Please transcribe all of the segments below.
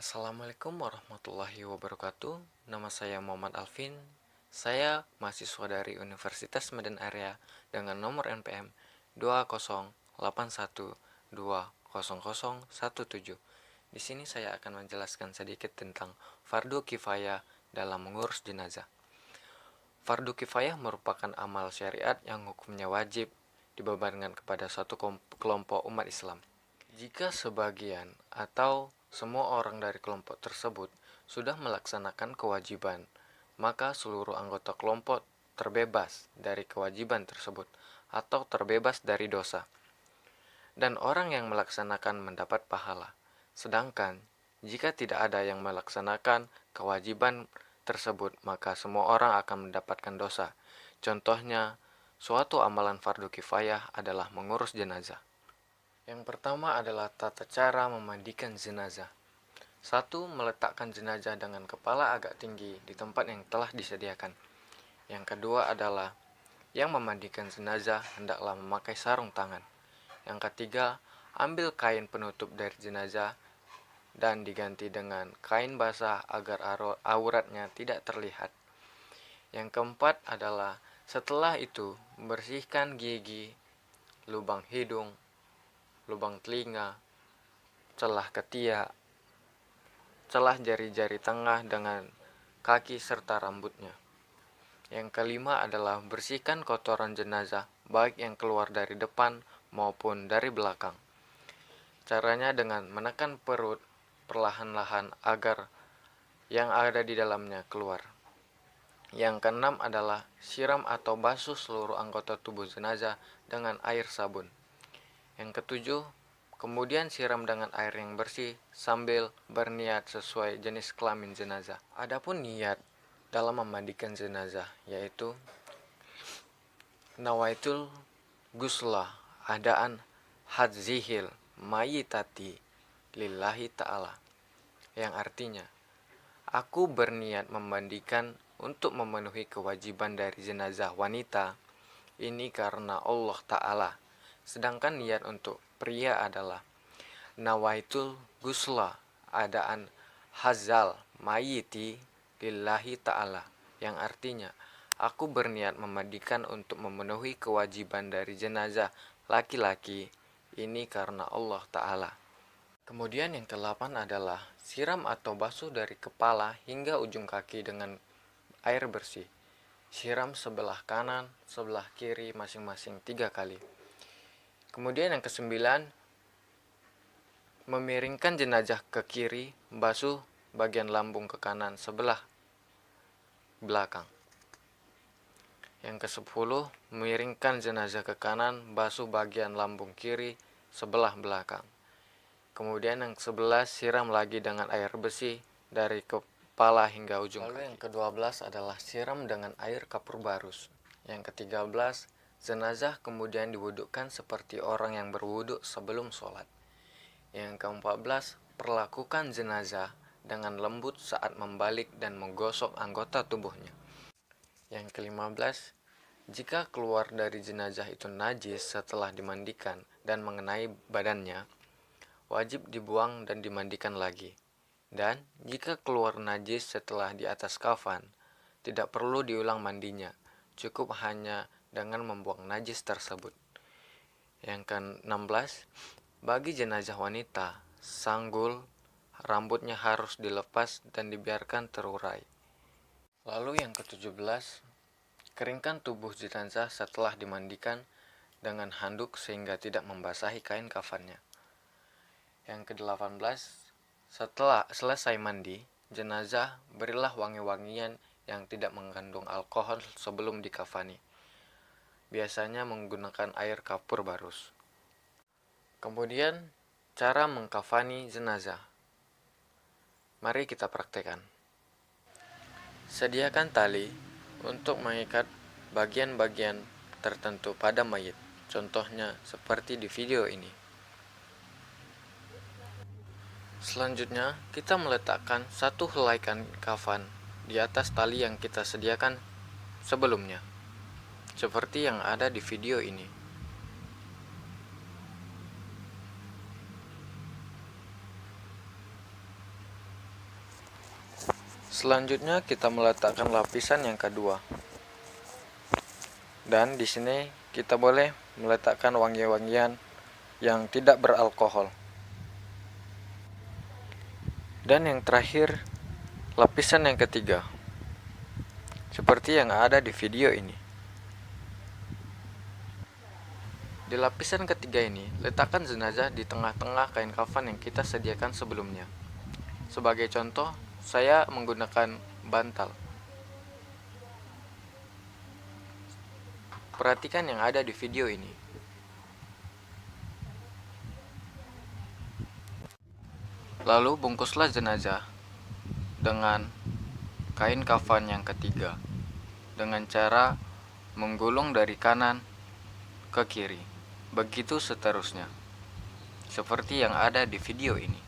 Assalamualaikum warahmatullahi wabarakatuh. Nama saya Muhammad Alvin. Saya mahasiswa dari Universitas Medan Area dengan nomor NPM 208120017. Di sini saya akan menjelaskan sedikit tentang fardu kifayah dalam mengurus jenazah. Fardu kifayah merupakan amal syariat yang hukumnya wajib dibebankan kepada satu kelompok umat Islam. Jika sebagian atau semua orang dari kelompok tersebut sudah melaksanakan kewajiban, maka seluruh anggota kelompok terbebas dari kewajiban tersebut atau terbebas dari dosa. Dan orang yang melaksanakan mendapat pahala. Sedangkan jika tidak ada yang melaksanakan kewajiban tersebut, maka semua orang akan mendapatkan dosa. Contohnya, suatu amalan fardu kifayah adalah mengurus jenazah. Yang pertama adalah tata cara memandikan jenazah. 1. Meletakkan jenazah dengan kepala agak tinggi di tempat yang telah disediakan. Yang kedua adalah yang memandikan jenazah hendaklah memakai sarung tangan. Yang ketiga, ambil kain penutup dari jenazah dan diganti dengan kain basah agar auratnya tidak terlihat. Yang keempat adalah setelah itu bersihkan gigi, lubang hidung, lubang telinga, celah ketiak, celah jari-jari tengah dengan kaki serta rambutnya. Yang kelima adalah bersihkan kotoran jenazah baik yang keluar dari depan maupun dari belakang. Caranya dengan menekan perut perlahan-lahan agar yang ada di dalamnya keluar. Yang keenam adalah siram atau basuh seluruh anggota tubuh jenazah dengan air sabun. Yang ketujuh, kemudian siram dengan air yang bersih sambil berniat sesuai jenis kelamin jenazah. Adapun niat dalam memandikan jenazah yaitu nawaitul guslah adaan hadzihil mayitati lillahi ta'ala, yang artinya aku berniat memandikan untuk memenuhi kewajiban dari jenazah wanita ini karena Allah Ta'ala. Sedangkan niat untuk pria adalah nawaitul gusla adaan hazal mayiti lillahi ta'ala, yang artinya aku berniat memandikan untuk memenuhi kewajiban dari jenazah laki-laki ini karena Allah Ta'ala. Kemudian yang ke-8 adalah siram atau basuh dari kepala hingga ujung kaki dengan air bersih. Siram sebelah kanan, sebelah kiri masing-masing 3 kali. Kemudian yang ke-9, memiringkan jenazah ke kiri, basuh bagian lambung ke kanan sebelah belakang. Yang ke-10, memiringkan jenazah ke kanan, basuh bagian lambung kiri sebelah belakang. Kemudian yang ke-11, siram lagi dengan air bersih dari kepala hingga ujung kaki. Lalu yang ke-12 adalah siram dengan air kapur barus. Yang ke-13, jenazah kemudian diwudukkan seperti orang yang berwuduk sebelum sholat. Yang ke-14, perlakukan jenazah dengan lembut saat membalik dan menggosok anggota tubuhnya. Yang ke-15, jika keluar dari jenazah itu najis setelah dimandikan dan mengenai badannya, wajib dibuang dan dimandikan lagi. Dan jika keluar najis setelah di atas kafan, tidak perlu diulang mandinya, cukup hanya dengan membuang najis tersebut. Yang ke-16, bagi jenazah wanita, sanggul rambutnya harus dilepas dan dibiarkan terurai. Lalu yang ke-17, keringkan tubuh jenazah setelah dimandikan dengan handuk sehingga tidak membasahi kain kafannya. Yang ke-18, setelah selesai mandi, jenazah berilah wangi-wangian yang tidak mengandung alkohol sebelum dikafani. Biasanya menggunakan air kapur barus. Kemudian, cara mengkafani jenazah. Mari kita praktekkan. Sediakan tali untuk mengikat bagian-bagian tertentu pada mayit. Contohnya seperti di video ini. Selanjutnya, kita meletakkan satu helai kafan di atas tali yang kita sediakan sebelumnya, seperti yang ada di video ini. Selanjutnya kita meletakkan lapisan yang kedua. Dan di sini kita boleh meletakkan wangi-wangian yang tidak beralkohol. Dan yang terakhir, lapisan yang ketiga. Seperti yang ada di video ini. Di lapisan ketiga ini, letakkan jenazah di tengah-tengah kain kafan yang kita sediakan sebelumnya. Sebagai contoh, saya menggunakan bantal. Perhatikan yang ada di video ini. Lalu bungkuslah jenazah dengan kain kafan yang ketiga dengan cara menggulung dari kanan ke kiri. Begitu seterusnya. Seperti yang ada di video ini.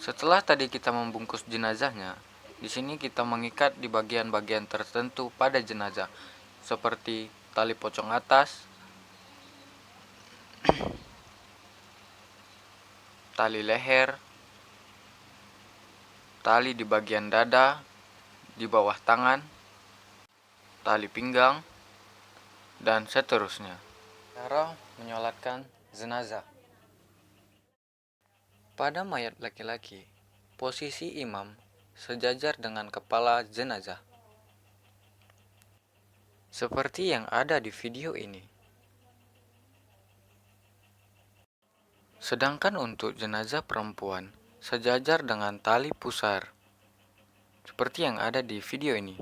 Setelah tadi kita membungkus jenazahnya, di sini kita mengikat di bagian-bagian tertentu pada jenazah, seperti tali pocong atas, tali leher, tali di bagian dada, di bawah tangan, tali pinggang, dan seterusnya. Cara menyolatkan jenazah. Pada mayat laki-laki, posisi imam sejajar dengan kepala jenazah. Seperti yang ada di video ini. Sedangkan untuk jenazah perempuan sejajar dengan tali pusar. Seperti yang ada di video ini.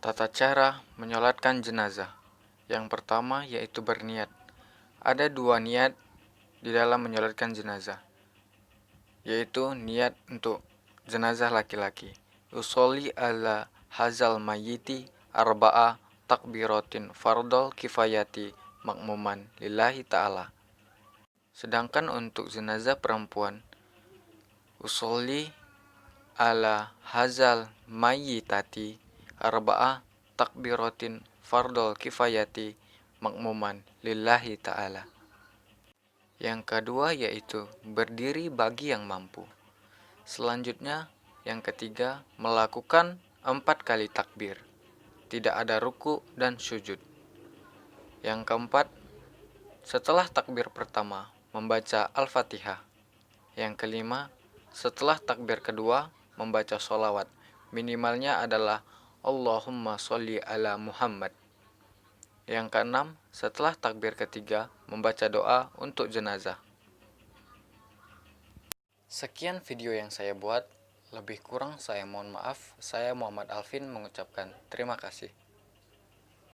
Tata cara menyolatkan jenazah. Yang pertama yaitu berniat. Ada dua niat di dalam menyolatkan jenazah, yaitu niat untuk jenazah laki-laki. Usolli ala hazal mayyiti arba'a takbiratin fardol kifayati makmuman lillahi ta'ala. Sedangkan untuk jenazah perempuan, usolli ala hazal mayyitati arba'a takbiratin fardol kifayati makmuman lillahi ta'ala. Yang kedua yaitu berdiri bagi yang mampu. Selanjutnya yang ketiga melakukan 4 kali takbir. Tidak ada ruku dan sujud. Yang keempat, setelah takbir pertama membaca Al-Fatihah. Yang kelima, setelah takbir kedua membaca sholawat. Minimalnya adalah Allahumma sholli ala Muhammad. Yang keenam, setelah takbir ketiga membaca doa untuk jenazah. Sekian video yang saya buat. Lebih kurang saya mohon maaf. Saya Muhammad Alvin mengucapkan terima kasih.